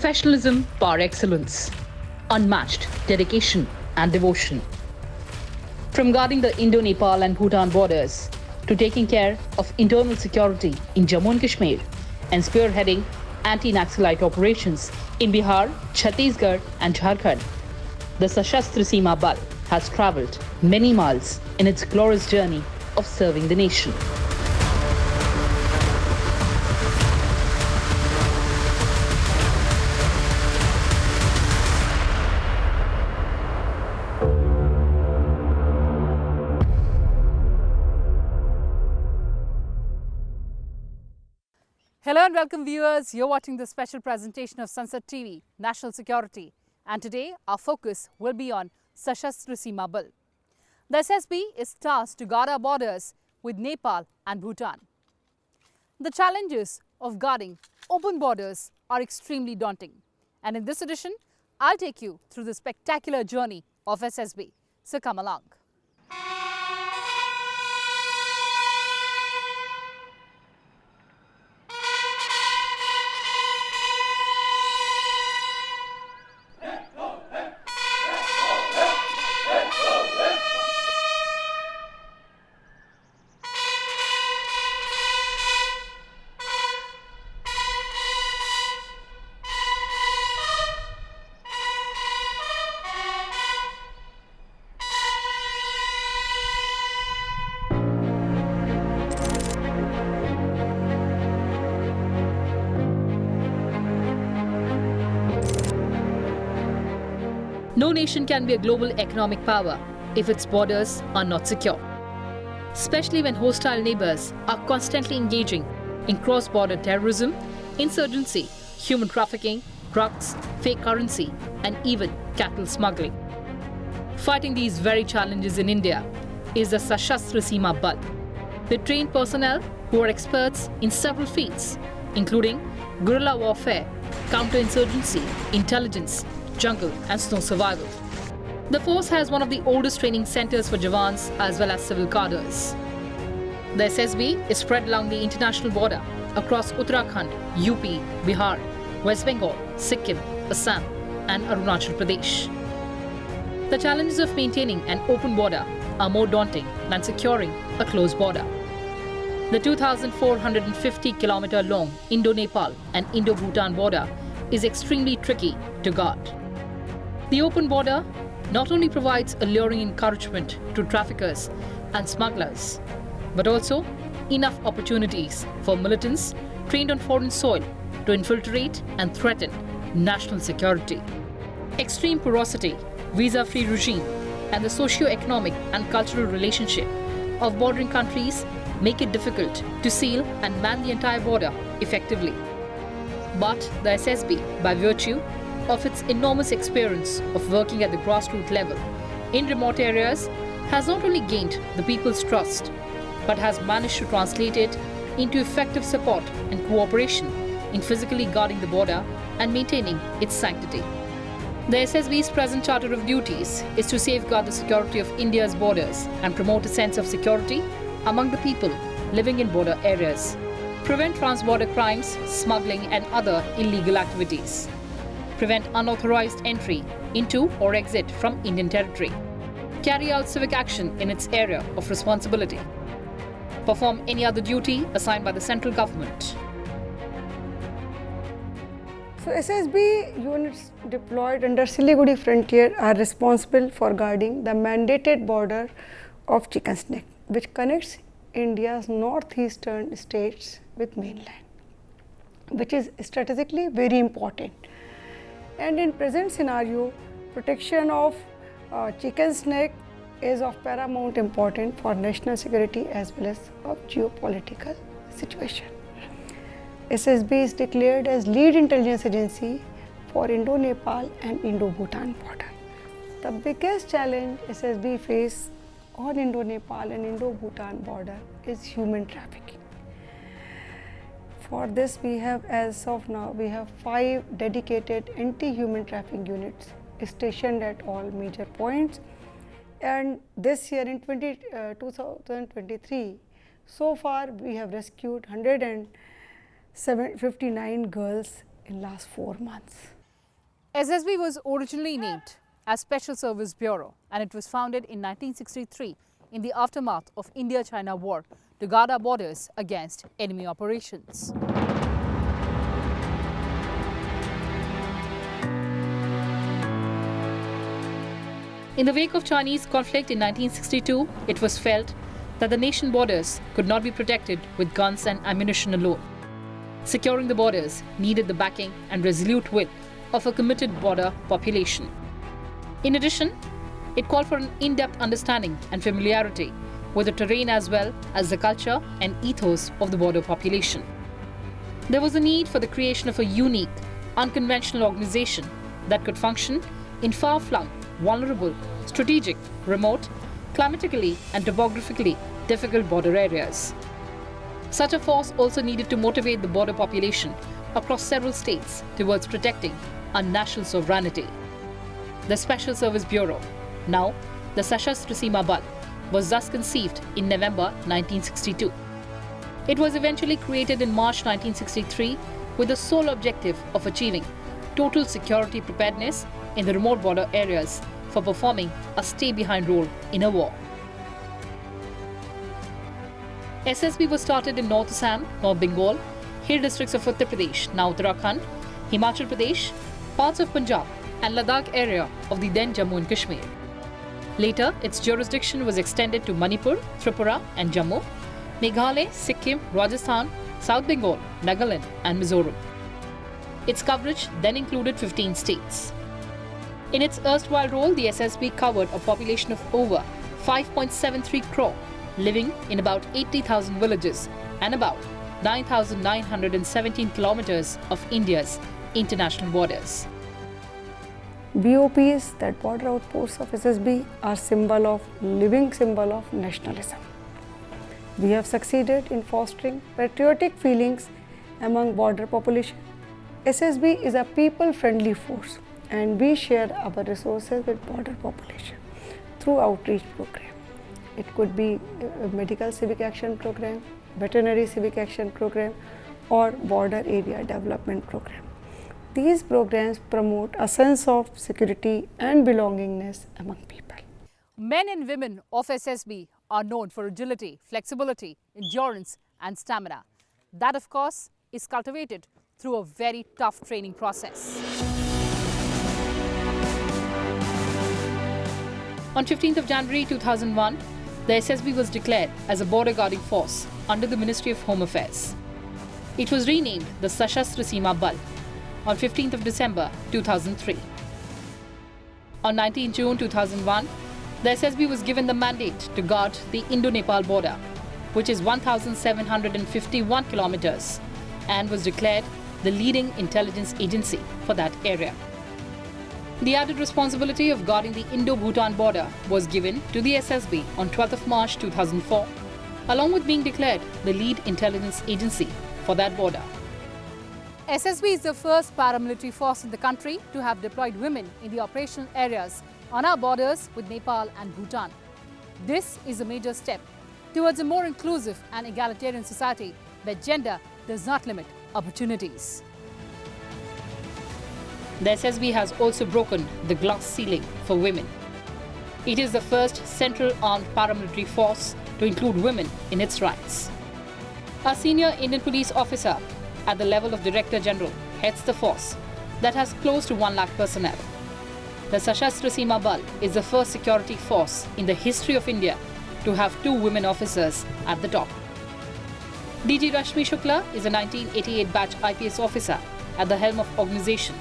Professionalism par excellence, unmatched dedication and devotion. From guarding the Indo-Nepal and Bhutan borders to taking care of internal security in Jammu and Kashmir and spearheading anti-naxalite operations in Bihar, Chhattisgarh and Jharkhand, the Sashastra Seema Bal has travelled many miles in its glorious journey of serving the nation. Hello and welcome viewers, you're watching the special presentation of Sansad TV, National Security, and today our focus will be on Sashastra Seema Bal. The SSB is tasked to guard our borders with Nepal and Bhutan. The challenges of guarding open borders are extremely daunting, and in this edition, I'll take you through the spectacular journey of SSB, so come along. No nation can be a global economic power if its borders are not secure, especially when hostile neighbors are constantly engaging in cross-border terrorism, insurgency, human trafficking, drugs, fake currency, and even cattle smuggling. Fighting these very challenges in India is the Sashastra Seema Bal, with trained personnel who are experts in several fields, including guerrilla warfare, counterinsurgency, intelligence, jungle and snow survival. The force has one of the oldest training centers for Jawans as well as civil cadres. The SSB is spread along the international border across Uttarakhand, UP, Bihar, West Bengal, Sikkim, Assam and Arunachal Pradesh. The challenges of maintaining an open border are more daunting than securing a closed border. The 2,450-kilometer long Indo-Nepal and Indo-Bhutan border is extremely tricky to guard. The open border not only provides alluring encouragement to traffickers and smugglers, but also enough opportunities for militants trained on foreign soil to infiltrate and threaten national security. Extreme porosity, visa-free regime, and the socio-economic and cultural relationship of bordering countries make it difficult to seal and man the entire border effectively. But the SSB, by virtue of its enormous experience of working at the grassroots level in remote areas, has not only gained the people's trust, but has managed to translate it into effective support and cooperation in physically guarding the border and maintaining its sanctity. The SSB's present charter of duties is to safeguard the security of India's borders and promote a sense of security among the people living in border areas, prevent trans-border crimes, smuggling and other illegal activities, prevent unauthorized entry into or exit from Indian territory, carry out civic action in its area of responsibility, perform any other duty assigned by the central government. So SSB units deployed under Siliguri frontier are responsible for guarding the mandated border of Chicken Snake, which connects India's northeastern states with mainland, which is strategically very important. And in present scenario, protection of chicken snake is of paramount importance for national security as well as of geopolitical situation. SSB is declared as lead intelligence agency for Indo-Nepal and Indo-Bhutan border. The biggest challenge SSB faces on Indo-Nepal and Indo-Bhutan border is human trafficking. For this, we have, as of now, we have 5 dedicated anti-human trafficking units stationed at all major points. And this year in 2023, so far we have rescued 159 girls in last 4 months. SSB was originally named as Special Service Bureau, and it was founded in 1963 in the aftermath of India-China war to guard our borders against enemy operations. In the wake of Chinese conflict in 1962, it was felt that the nation borders could not be protected with guns and ammunition alone. Securing the borders needed the backing and resolute will of a committed border population. In addition, it called for an in-depth understanding and familiarity with the terrain as well as the culture and ethos of the border population. There was a need for the creation of a unique, unconventional organization that could function in far-flung, vulnerable, strategic, remote, climatically and topographically difficult border areas. Such a force also needed to motivate the border population across several states towards protecting our national sovereignty. The Special Service Bureau, now the Sashastra Seema Bal, was thus conceived in November 1962. It was eventually created in March 1963 with the sole objective of achieving total security preparedness in the remote border areas for performing a stay-behind role in a war. SSB was started in North Assam, North Bengal, hill districts of Uttar Pradesh, now Uttarakhand, Himachal Pradesh, parts of Punjab and Ladakh area of the then Jammu and Kashmir. Later, its jurisdiction was extended to Manipur, Tripura and Jammu, Meghalaya, Sikkim, Rajasthan, South Bengal, Nagaland and Mizoram. Its coverage then included 15 states. In its erstwhile role, the SSB covered a population of over 5.73 crore, living in about 80,000 villages and about 9,917 kilometers of India's international borders. BOPs, that border outposts of SSB, are living symbol of nationalism. We have succeeded in fostering patriotic feelings among border population. SSB is a people-friendly force, and we share our resources with border population through outreach program. It could be a medical civic action program, veterinary civic action program, or border area development program. These programs promote a sense of security and belongingness among people. Men and women of SSB are known for agility, flexibility, endurance and stamina. That, of course, is cultivated through a very tough training process. On 15th of January 2001, the SSB was declared as a border guarding force under the Ministry of Home Affairs. It was renamed the Sashastra Seema Bal on 15th of December 2003. On 19 June 2001, the SSB was given the mandate to guard the Indo-Nepal border, which is 1,751 kilometers, and was declared the leading intelligence agency for that area. The added responsibility of guarding the Indo-Bhutan border was given to the SSB on 12th of March 2004, along with being declared the lead intelligence agency for that border. SSB is the first paramilitary force in the country to have deployed women in the operational areas on our borders with Nepal and Bhutan. This is a major step towards a more inclusive and egalitarian society where gender does not limit opportunities. The SSB has also broken the glass ceiling for women. It is the first central armed paramilitary force to include women in its ranks. A senior Indian police officer at the level of Director General heads the force that has close to 1 lakh personnel. The Sashastra Seema Bal is the first security force in the history of India to have 2 women officers at the top. DG Rashmi Shukla is a 1988 batch IPS officer at the helm of organization.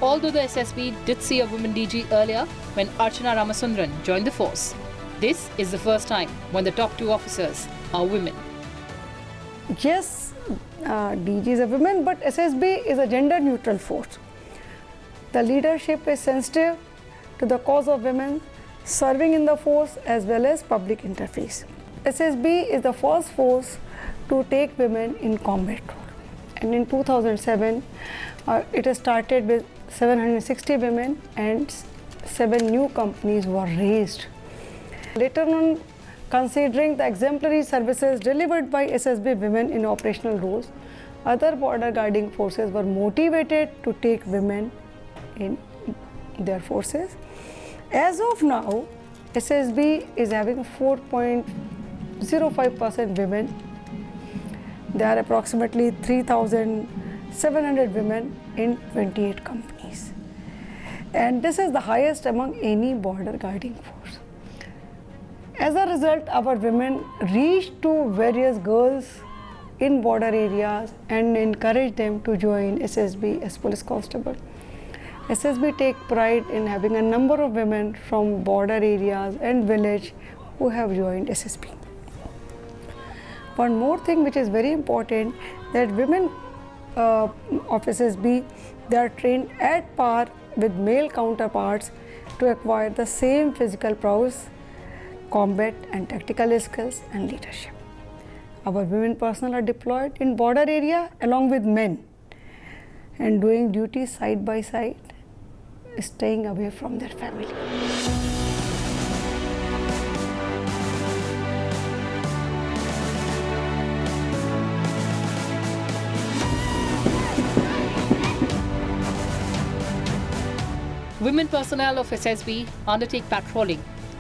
Although the SSB did see a woman DG earlier when Archana Ramasundran joined the force, this is the first time when the top 2 officers are women. Yes, DG is a woman, but SSB is a gender-neutral force. The leadership is sensitive to the cause of women serving in the force as well as public interface. SSB is the first force to take women in combat role. And in 2007, it started with 760 women and 7 new companies were raised. Later on, considering the exemplary services delivered by SSB women in operational roles, other border guarding forces were motivated to take women in their forces. As of now, SSB is having 4.05% women. There are approximately 3,700 women in 28 companies. And this is the highest among any border guarding force. As a result, our women reach to various girls in border areas and encourage them to join SSB as police constable. SSB take pride in having a number of women from border areas and village who have joined SSB. One more thing which is very important, that women of SSB, they are trained at par with male counterparts to acquire the same physical prowess, combat and tactical skills and leadership. Our women personnel are deployed in border area along with men and doing duty side by side, staying away from their family. Women personnel of SSB undertake patrolling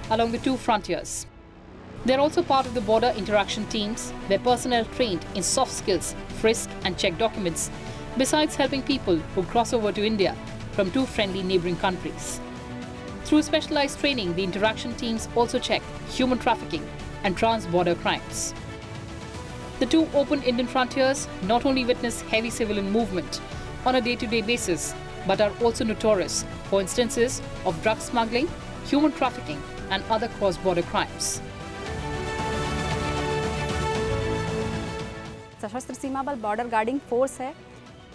along the two frontiers. They're also part of the border interaction teams, their personnel trained in soft skills, frisk and check documents, besides helping people who cross over to India from two friendly neighboring countries. Through specialized training, the interaction teams also check human trafficking and trans-border crimes. The two open Indian frontiers not only witness heavy civilian movement on a day-to-day basis, but are also notorious for instances of drug smuggling, human trafficking and other cross-border crimes. सशस्त्र सीमा बल border guarding force है।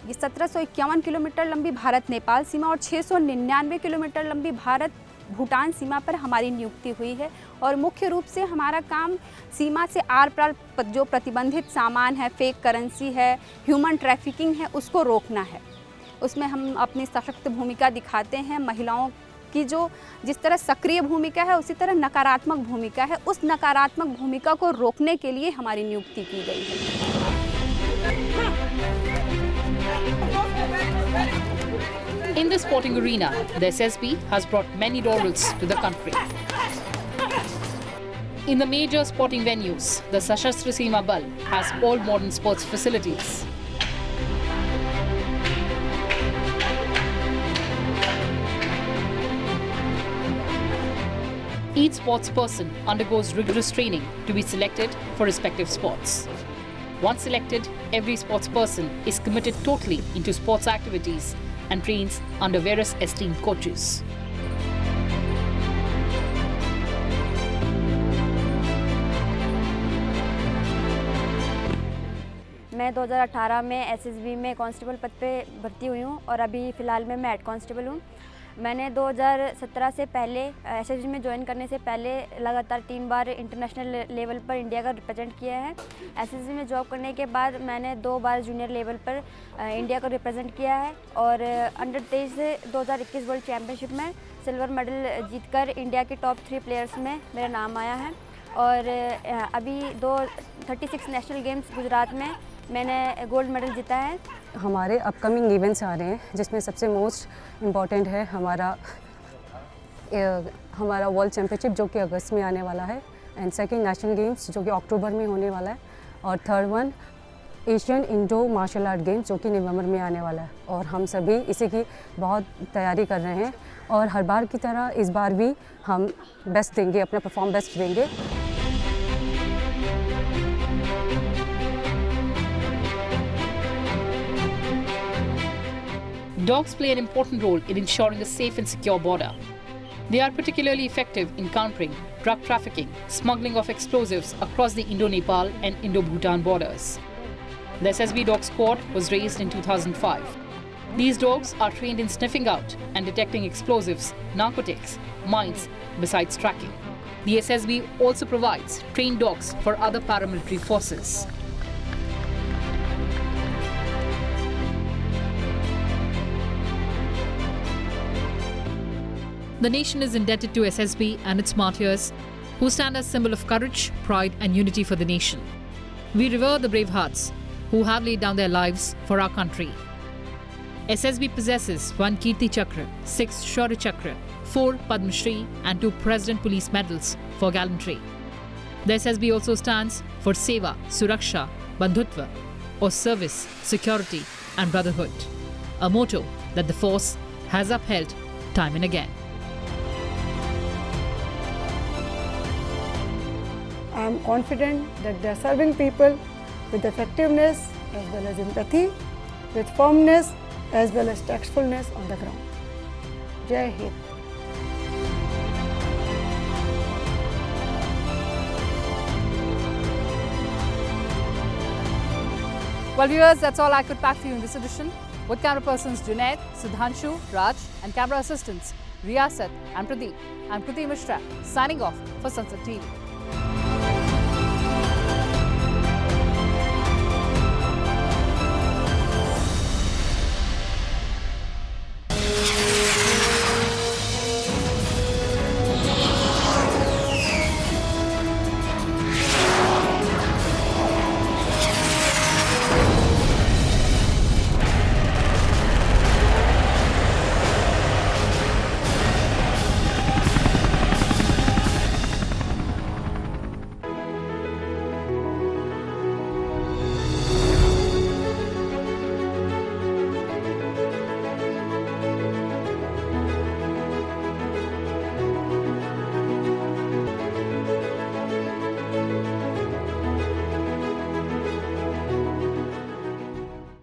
ये 1751 kilometre लंबी भारत नेपाल सीमा और 699 kilometre लंबी भारत भूटान सीमा पर हमारी नियुक्ति हुई है और मुख्य रूप से हमारा काम सीमा से आर पार जो प्रतिबंधित सामान है, फेक करेंसी है, ह्यूमन ट्रैफिकिंग है, उसको रोकना है। उसमें हम अपनी सशक्त भूमिका दिखाते हैं। महिलाओं की जो जिस तरह सक्रिय भूमिका है, उसी तरह नकारात्मक भूमिका है। उस नकारात्मक भूमिका को रोकने के लिए हमारी नियुक्ति की गई है। In the sporting arena, the SSB has brought many laurels to the country. In the major sporting venues, the Sashastra Seema Bal has all modern sports facilities. Each sports person undergoes rigorous training to be selected for respective sports. Once selected, every sports person is committed totally into sports activities and trains under various esteemed coaches. मैं 2018 में SSB में constable पद पे भर्ती हुई हूँ और अभी फ़िलहाल में मैं हेड कांस्टेबल हूँ। मैंने 2017 से पहले एसएसबी में ज्वाइन करने से पहले लगातार 3 बार इंटरनेशनल लेवल पर इंडिया का रिप्रेजेंट किया है। एसएसबी में जॉब करने के बाद मैंने 2 बार जूनियर लेवल पर इंडिया को रिप्रेजेंट किया है और अंडर 23 से 2021 वर्ल्ड चैम्पियनशिप में सिल्वर मेडल जीतकर इंडिया के टॉप 3 प्लेयर्स में मेरा नाम आया है। और अभी 36 नेशनल गेम्स गुजरात में मैंने गोल्ड मेडल जीता है। हमारे अपकमिंग इवेंट्स आ रहे हैं जिसमें सबसे मोस्ट इम्पॉर्टेंट है हमारा वर्ल्ड चैम्पियनशिप जो कि अगस्त में आने वाला है, एंड सेकंड नेशनल गेम्स जो कि अक्टूबर में होने वाला है, और third one Asian Indo martial art games जो कि नवंबर में आने वाला है। और हम सभी इसी की बहुत तैयारी कर रहे हैं और हर बार की तरह इस बार भी हम बेस्ट देंगे, अपना परफॉर्म बेस्ट देंगे। Dogs play an important role in ensuring a safe and secure border. They are particularly effective in countering drug trafficking, smuggling of explosives across the Indo-Nepal and Indo-Bhutan borders. The SSB Dog Squad was raised in 2005. These dogs are trained in sniffing out and detecting explosives, narcotics, mines, besides tracking. The SSB also provides trained dogs for other paramilitary forces. The nation is indebted to SSB and its martyrs, who stand as symbol of courage, pride and unity for the nation. We revere the brave hearts who have laid down their lives for our country. SSB possesses 1 Kirti Chakra, 6 Shaurya Chakra, 4 Padma Shri and 2 President Police Medals for gallantry. The SSB also stands for Seva, Suraksha, Bandhutva, or service, security and brotherhood, a motto that the force has upheld time and again. I am confident that they are serving people with effectiveness as well as empathy, with firmness as well as tactfulness on the ground. Jai Hind. Well, viewers, that's all I could pack for you in this edition. With camera persons Junaid, Sudhanshu, Raj and camera assistants Riyasat and Pradeep, I'm Kriti Mishra signing off for Sansad TV.